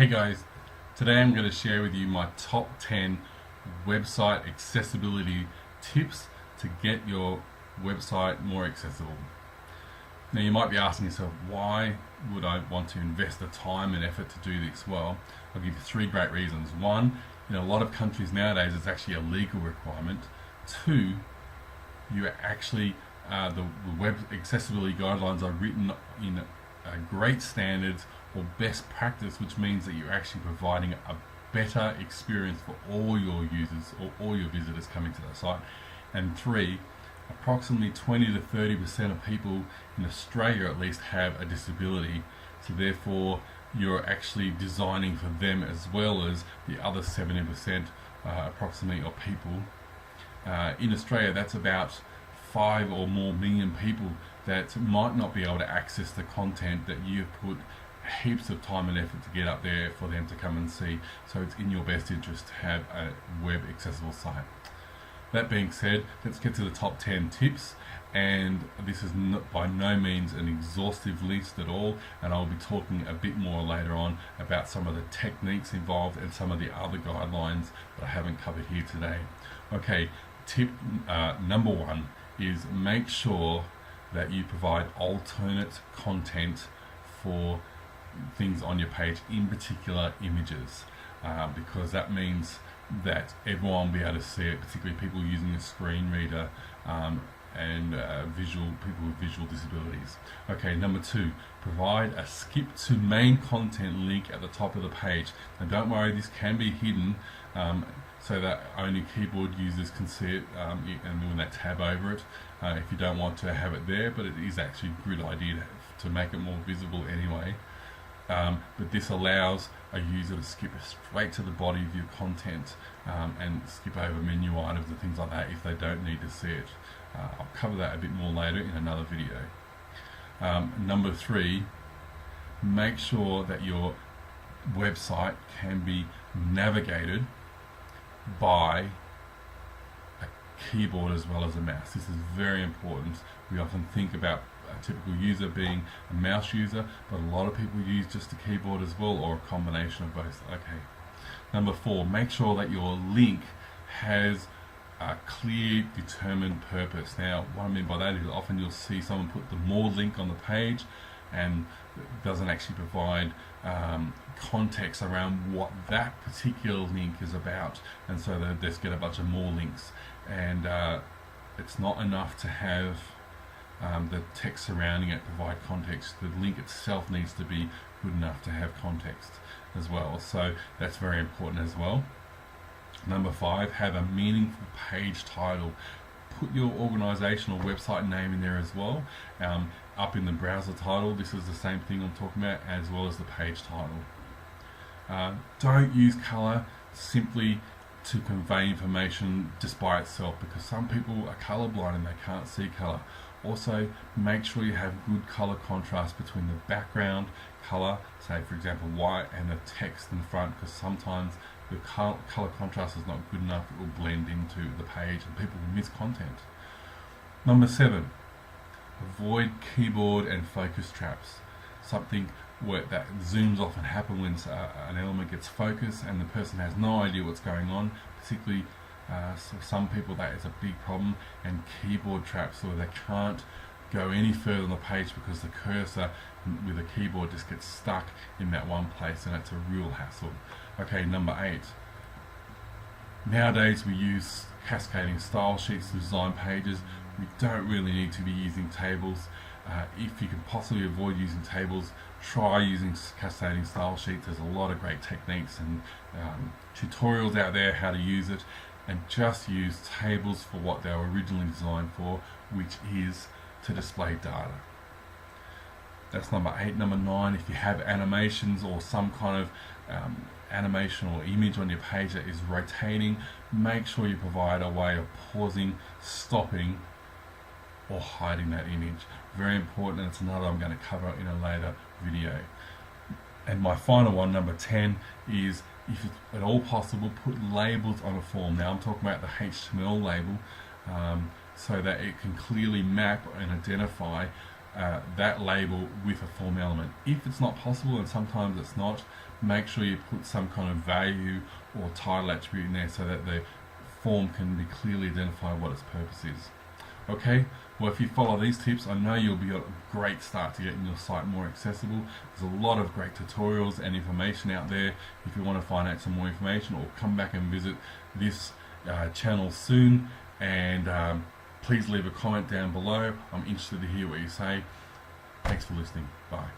Hey guys, today I'm going to share with you my top 10 website accessibility tips to get your website more accessible. Now you might be asking yourself, why would I want to invest the time and effort to do this? Well, I'll give you three great reasons. One, in a lot of countries nowadays it's actually a legal requirement. Two, you actually the web accessibility guidelines are written in great standards or best practice, which means that you're actually providing a better experience for all your users or all your visitors coming to the site. And three, approximately 20 to 30% of people in Australia at least have a disability, so therefore you're actually designing for them as well as the other 70% approximately of people. In Australia, that's about 5 or more million people that might not be able to access the content that you've put heaps of time and effort to get up there for them to come and see. So it's in your best interest to have a web accessible site. That being said, let's get to the top 10 tips, and this is by no means an exhaustive list at all, and I'll be talking a bit more later on about some of the techniques involved and some of the other guidelines that I haven't covered here today. Okay, tip number one is make sure that you provide alternate content for things on your page, in particular images, because that means that everyone will be able to see it, particularly people using a screen reader and people with visual disabilities. Okay, number two, provide a skip to main content link at the top of the page. Now don't worry, this can be hidden so that only keyboard users can see it, and when they tab over it, if you don't want to have it there, but it is actually a good idea to make it more visible anyway. But this allows a user to skip straight to the body of your content and skip over menu items and things like that if they don't need to see it. I'll cover that a bit more later in another video. Number three, make sure that your website can be navigated by a keyboard as well as a mouse. This is very important. We often think about a typical user being a mouse user, but a lot of people use just a keyboard as well, or a combination of both. Okay. Number four, make sure that your link has a clear, determined purpose. Now, what I mean by that is often you'll see someone put the more link on the page and doesn't actually provide context around what that particular link is about, and so they just get a bunch of more links, and it's not enough to have the text surrounding it provide context. The link itself needs to be good enough to have context as well, so that's very important as well. Number five, have a meaningful page title. Put your organization or website name in there as well, up in the browser title. This is the same thing I'm talking about, as well as the page title. Don't use color simply to convey information just by itself, because some people are colorblind and they can't see color. Also, make sure you have good color contrast between the background color, say for example white, and the text in front, because sometimes the color contrast is not good enough. It will blend into the page and people will miss content. Number seven, avoid keyboard and focus traps. Something that zooms off and happen when an element gets focused and the person has no idea what's going on, particularly so some people that is a big problem, and keyboard traps where they can't go any further on the page because the cursor with the keyboard just gets stuck in that one place, and it's a real hassle. Okay, number eight. Nowadays we use cascading style sheets to design pages. We don't really need to be using tables. If you can possibly avoid using tables, try using cascading style sheets. There's a lot of great techniques and tutorials out there how to use it, and just use tables for what they were originally designed for, which is to display data. That's number eight. Number nine, if you have animations or some kind of animation or image on your page that is rotating, make sure you provide a way of pausing, stopping, or hiding that image. Very important, and it's another I'm going to cover in a later video. And my final one, number 10, is if at all possible, put labels on a form. Now I'm talking about the HTML label, so that it can clearly map and identify that label with a form element. If it's not possible, and sometimes it's not, make sure you put some kind of value or title attribute in there so that the form can be clearly identify what its purpose is. Okay, well, if you follow these tips, I know you'll be a great start to getting your site more accessible. There's a lot of great tutorials and information out there if you want to find out some more information, or come back and visit this channel soon. And please leave a comment down below. I'm interested to hear what you say. Thanks for listening. Bye.